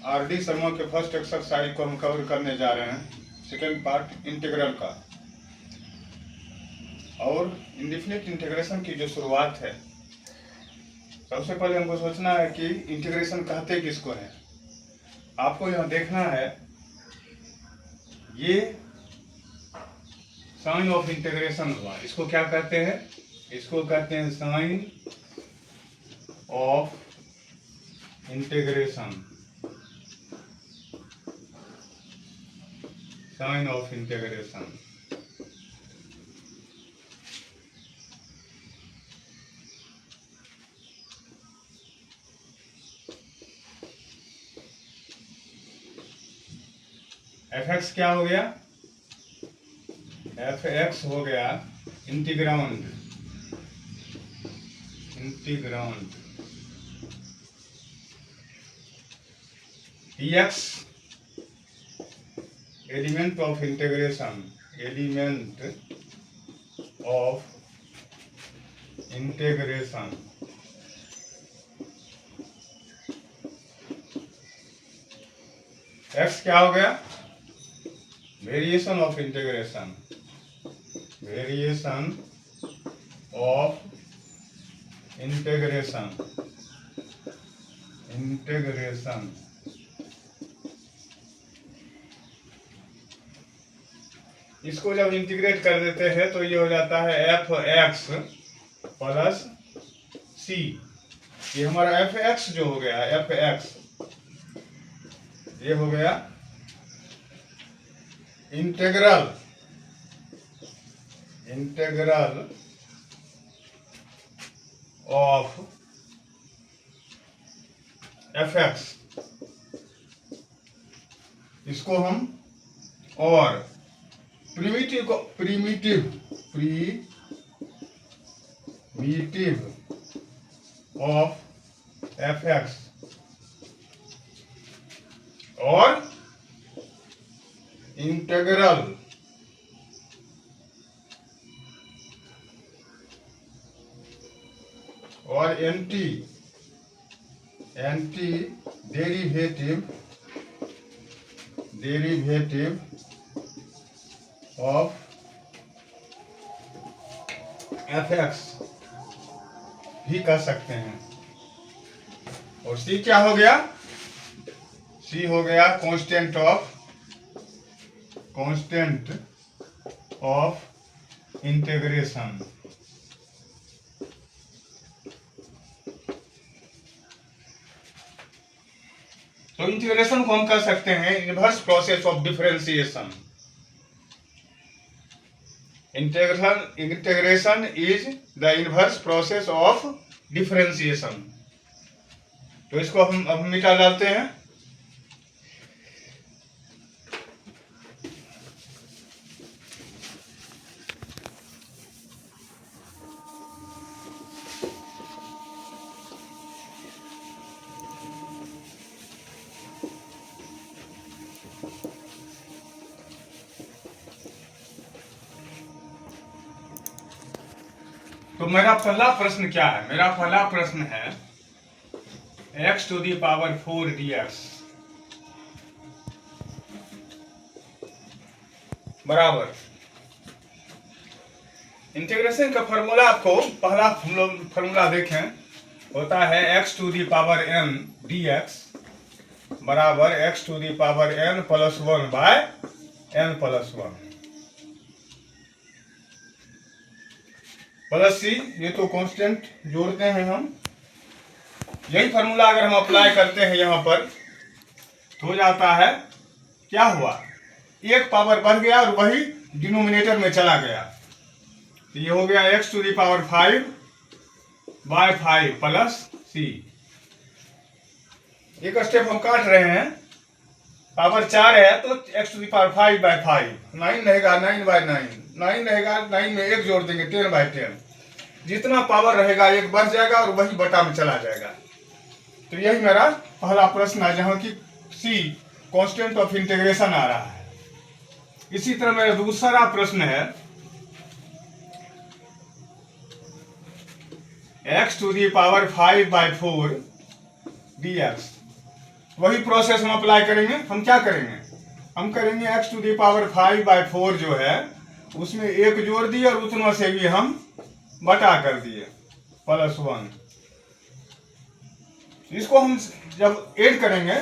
RD. Sharma के first exercise को हम कवर करने जा रहे हैं, सेकेंड पार्ट इंटीग्रल का। और इंडेफिनिट इंटीग्रेशन की जो शुरुआत है, सबसे पहले हमको सोचना है कि इंटीग्रेशन कहते किसको है। आपको यहाँ देखना है, ये साइन ऑफ इंटीग्रेशन हुआ। इसको क्या कहते हैं? इसको कहते हैं sign of integration. Sign of integration. F X क्या हो गया? एफ एक्स हो गया integrand. Integrand D X element of integration. Element of integration. X क्या हो गया? Variation of integration. Variation of integration. Integration इसको जब इंटीग्रेट कर देते हैं तो ये हो जाता है एफ एक्स प्लस सी। ये हमारा एफ एक्स जो हो गया, एफ एक्स ये हो गया integral. Integral of F x. इसको हम और प्रीमिटिव ऑफ एफ एक्स और इंटीग्रल और anti derivative of F x भी कह सकते हैं। और सी क्या हो गया? सी हो गया कांस्टेंट ऑफ इंटीग्रेशन। तो इंटीग्रेशन को हम कह सकते हैं inverse process of differentiation. Integration is the inverse process of differentiation. तो इसको हम अब मिटा डालते हैं। तो मेरा पहला प्रश्न क्या है? मेरा पहला प्रश्न है x to the power 4 dx बराबर इंटीग्रेशन का फॉर्मूला। आपको पहला फॉर्मूला देखें, होता है x to the power n dx बराबर x to the power n plus 1 बाय n प्लस 1 प्लस सी। ये तो कांस्टेंट जोड़ते हैं हम। यही फार्मूला अगर हम अप्लाई करते हैं यहाँ पर तो हो जाता है, क्या हुआ? एक पावर बढ़ गया और वही डिनोमिनेटर में चला गया। तो ये हो गया x to the power 5 by 5 plus C. एक स्टेप हम काट रहे हैं, पावर 4 है तो x to the power 5 by 5 9 रहेगा, 9 बाय 9 रहेगा, 9 में 1 जोड़ देंगे 10 बाय 10। जितना पावर रहेगा एक बढ़ जाएगा और वही बटा में चला जाएगा। तो यही मेरा पहला प्रश्न है, जहां की सी कांस्टेंट ऑफ इंटीग्रेशन आ रहा है। इसी तरह मेरा दूसरा प्रश्न है x to the power 5 by 4 dx वही प्रोसेस हम अप्लाई करेंगे। हम क्या करेंगे, हम करेंगे x टू द पावर 5/4 जो है उसमें 1 जोड़ दिए और उतना से भी हम बटा कर दिए +1। इसको हम जब ऐड करेंगे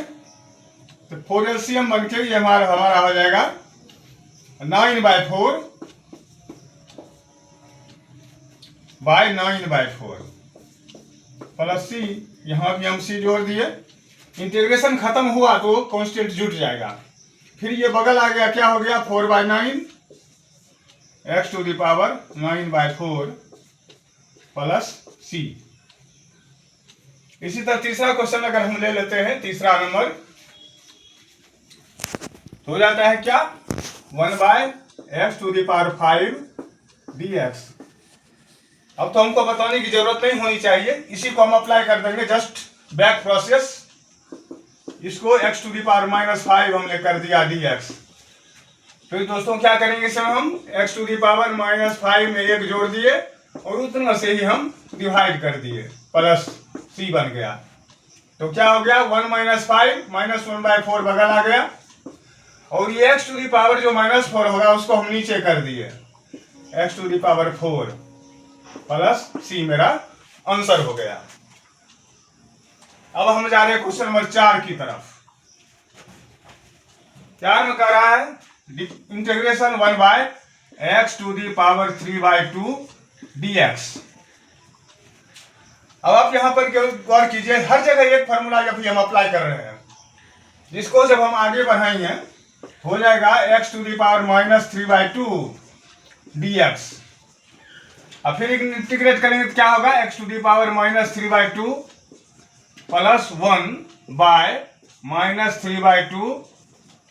तो 4 LCM बन के ये हमारा हो जाएगा 9/4 बाय 9/4 प्लस c। यहां भी हम c जोड़ दिए। इंटीग्रेशन खत्म हुआ तो कांस्टेंट जुट जाएगा। फिर ये बगल आ गया, क्या हो गया 4/9 x to the power 9/4 plus c। इसी तरह तीसरा क्वेश्चन अगर हम ले लेते हैं, तीसरा नंबर तो हो जाता है क्या 1/x to the power 5 dx। अब तो हमको बताने की जरूरत नहीं होनी चाहिए, इसी को हम अप्लाई कर देंगे, जस्ट बैक प्रोसेस। इसको x टू द पावर -5 हमने कर दिया dx। फिर दोस्तों क्या करेंगे इसमें हम x टू द पावर -5 में 1 जोड़ दिए और उतना से ही हम डिवाइड कर दिए, प्लस c बन गया। तो क्या हो गया 1 - 5 -1/4 बगल आ गया और ये x टू द पावर जो -4 होगा उसको हम नीचे कर दिए, x to the power 4 plus c मेरा आंसर हो गया। अब हम जा रहे हैं क्वेश्चन नंबर 4 की तरफ। 4 में कह रहा है integration 1/x to the power 3/2 dx। अब आप यहां पर गौर कीजिए, हर जगह एक फार्मूला जब हम अप्लाई कर रहे हैं, जिसको जब हम आगे बढ़ाएंगे हो जाएगा x to the power -3/2 dx। अब फिर इंटीग्रेट करेंगे तो क्या होगा x to the power -3/2 plus 1 by -3/2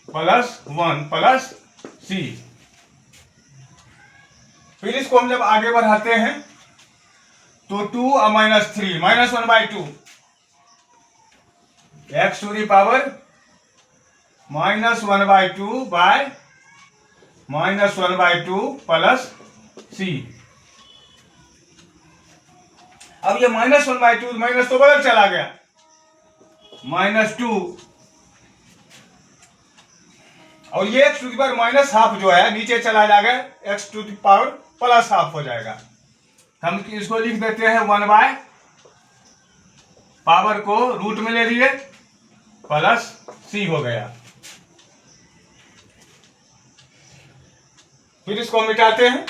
plus 1 plus c। फिर इसको हम जब आगे बढ़ाते हैं तो 2 और -3 -1/2 x to the power -1/2 by -1/2 plus c। अब ये -1/2 माइनस तो बदल चला गया, -2 और ये x टू द पावर -½ जो है नीचे चला जाएगा, x टू द पावर +½ हो जाएगा। हम इसको लिख देते हैं 1 पावर को रूट में ले लिए प्लस c हो गया। फिर इसको मिटाते हैं,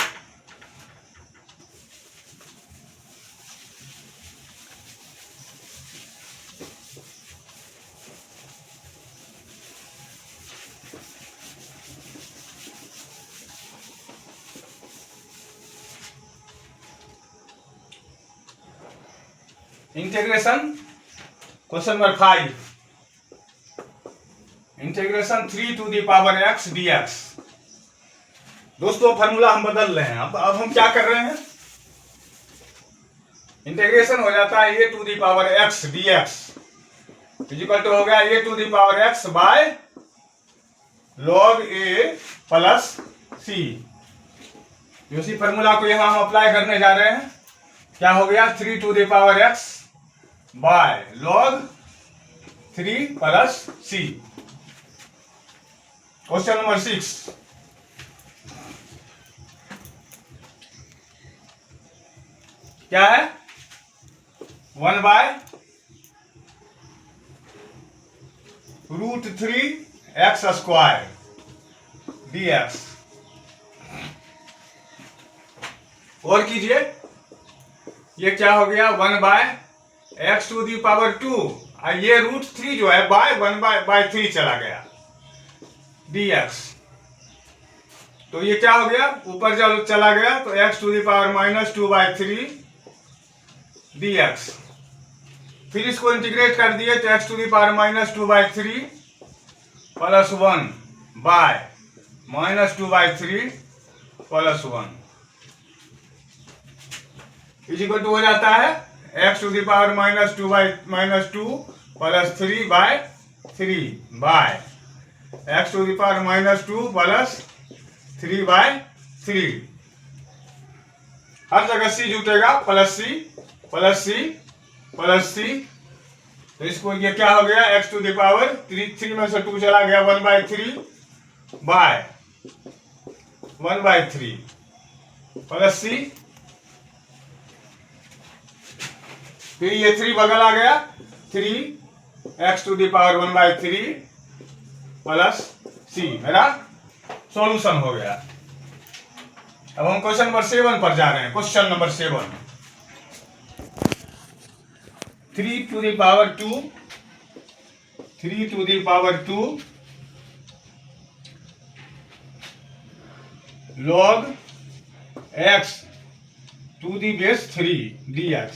integration question number 5 integration 3 to the power x dx। दोस्तों फार्मूला हम बदल रहे हैं। अब हम क्या कर रहे हैं, इंटीग्रेशन हो जाता है a to the power x dx equal to हो गया a to the power x by log a plus c। उसी फार्मूला को यहां हम अप्लाई करने जा रहे हैं। क्या हो गया 3 to the power x by log 3 plus c। Question number 6 क्या है 1/√3x² dx। और कीजिए, ये क्या हो गया 1/x टू दी पावर 2 और ये √3 जो है बाय 1/3 चला गया dx। तो ये क्या हो गया, ऊपर जब चला गया तो x to the power -2/3 dx। फिर इसको इंटीग्रेट कर दिए तो x to the power -2/3 plus 1 by -2/3 plus 1 equal to हो जाता है x to the power -2 plus 3/3 by x to the power -2 plus 3/3। हर जगह c जुटेगा, plus c plus c plus c तो इसको ये क्या हो गया, एक्स टू द पावर 3 में से 2 चला गया, 1/3 बाय 1/3 प्लस सी, फिर ये 3 बगल आ गया, 3 x to the power 1/3 plus C, मेरा सॉल्यूशन हो गया। अब हम क्वेश्चन नंबर 7 पर जा रहे हैं। Question number 7, 3 to the power 2 3 to the power 2 log x to the base 3 dx।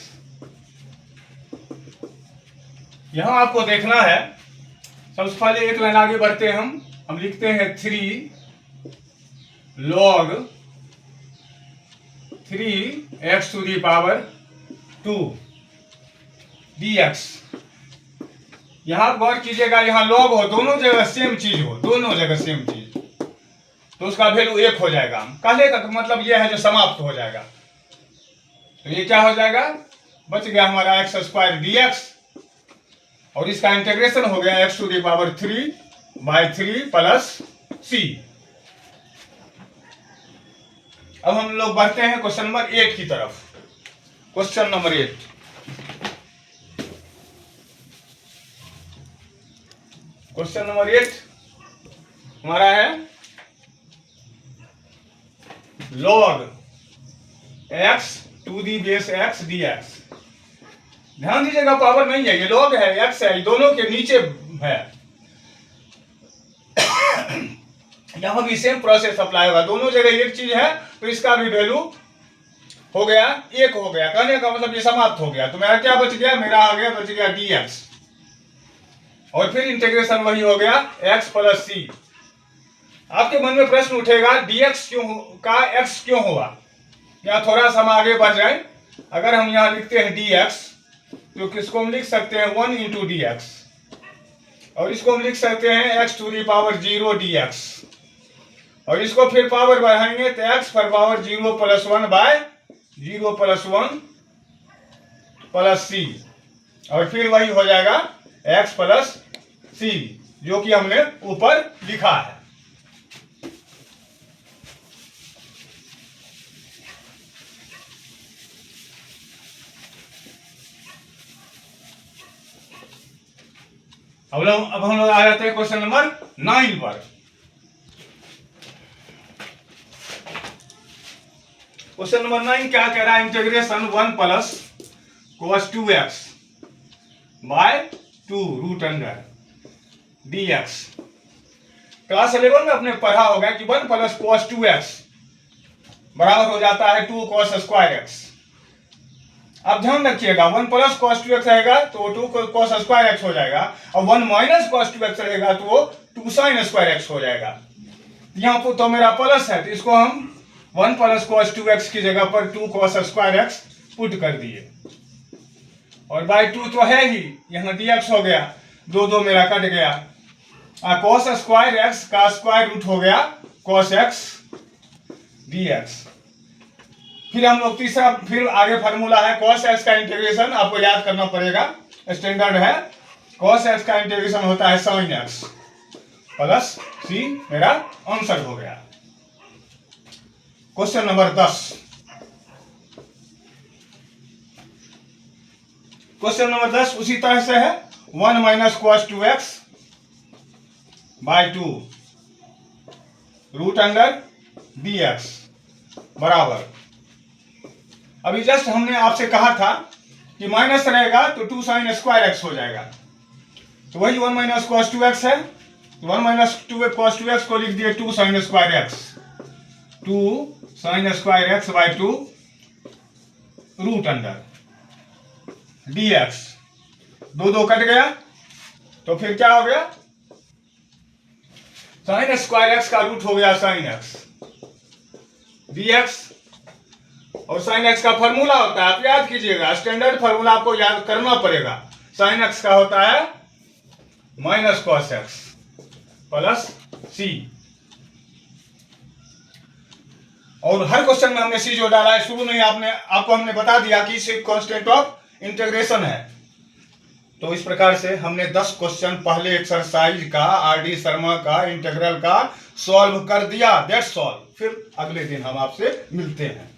यहां आपको देखना है, सबसे पहले एक लाइन आगे बढ़ते हैं, हम लिखते हैं 3 log 3x to the power 2 dx। यहां गौर कीजिएगा, यहां log हो, दोनों जगह सेम चीज हो, दोनों जगह सेम चीज, तो उसका वैल्यू 1 हो जाएगा। कहने का मतलब यह है जो समाप्त हो जाएगा। तो ये क्या हो जाएगा, बच गया हमारा x² dx, और इसका इंटीग्रेशन हो गया x to the power 3/3 plus c। अब हम लोग बढ़ते हैं क्वेश्चन नंबर 8 की तरफ। क्वेश्चन नंबर 8, क्वेश्चन नंबर 8 हमारा है log x to the base x dx। ध्यान दीजिएगा, पावर नहीं है, ये log है, x है, दोनों के नीचे है। यहां भी सेम प्रोसेस अप्लाई होगा, दोनों जगह एक चीज है, तो इसका भी वैल्यू हो गया 1 हो गया। कहने का मतलब ये समाप्त हो गया। तो मेरा क्या बच गया, मेरा आ गया, बच गया dx, और फिर इंटीग्रेशन वही हो गया x प्लस सी। आपके मन में प्रश्न उठेगा, dx क्यों का x क्यों हुआ। यहाँ थोड़ा सा हम आगे बढ़ जाए। अगर हम यहाँ लिखते हैं dx, तो किसको हम लिख सकते हैं 1 इंटू dx, और इसको हम लिख सकते हैं x to the power 0 dx, और इसको फिर पावर बढ़ाएंगे तो x पर power 0 plus 1 by 0 plus 1 plus c, और फिर वही हो जाएगा x प्लस c, जो कि हमने ऊपर लिखा है। अब हम लोग आ जाते हैं क्वेश्चन नंबर 9 पर। क्वेश्चन नंबर 9 क्या कह रहा है, integration 1 plus cos 2x by 2 root under dx। Class 11 में आपने पढ़ा होगा कि 1 प्लस cos 2x बराबर हो जाता है 2 cos स्क्वायर x। आप ध्यान रखिएगा, 1 प्लस cos 2x रहेगा तो 2 cos स्क्वायर x हो जाएगा, और 1 माइनस cos 2x रहेगा तो वो 2 sin स्क्वायर x हो जाएगा। यहाँ पर तो मेरा प्लस है, तो इसको हम 1 प्लस cos 2x की जगह पर 2 cos स्क्वायर x पुट कर दिए, और बाई 2 तो है ही, यहाँ dx हो गया, 2 मेरा कट गया। cos स्क्वायर x का स्क्वायर रूट हो गया cos x dx। फिर हम लोग तीसरा, फिर आगे फार्मूला है cos x का इंटीग्रेशन, आपको याद करना पड़ेगा, स्टैंडर्ड है। cos x का इंटीग्रेशन होता है sin x प्लस c, मेरा आंसर हो गया। क्वेश्चन नंबर 10, क्वेश्चन नंबर 10 उसी तरह से है, 1 minus cos 2x by 2 root under dx बराबर। अभी जस्ट हमने आपसे कहा था कि माइनस रहेगा तो 2 sin स्क्वायर x हो जाएगा, तो वही 1 माइनस cos 2x है, तो 1 माइनस cos 2x को लिख दिए 2 sin square x, 2 sin square x by 2 root under dx। 2 cut गया, तो फिर क्या हो गया, sin स्क्वायर x का रूट हो गया sin x dx, और sin x का फॉर्मूला होता है, आप याद कीजिएगा, स्टैंडर्ड फॉर्मूला आपको याद करना पड़ेगा। sin x का होता है minus cos x plus c, और हर क्वेश्चन में हमने c जो डाला है, शुरू में ही आपको हमने बता दिया कि c कांस्टेंट ऑफ इंटीग्रेशन है। तो इस प्रकार से हमने 10 क्वेश्चन पहले एक्सरसाइज का आरडी शर्मा का इंटीग्रल का सॉल्व कर दिया। That's all. फिर अगले दिन हम आपसे मिलते हैं।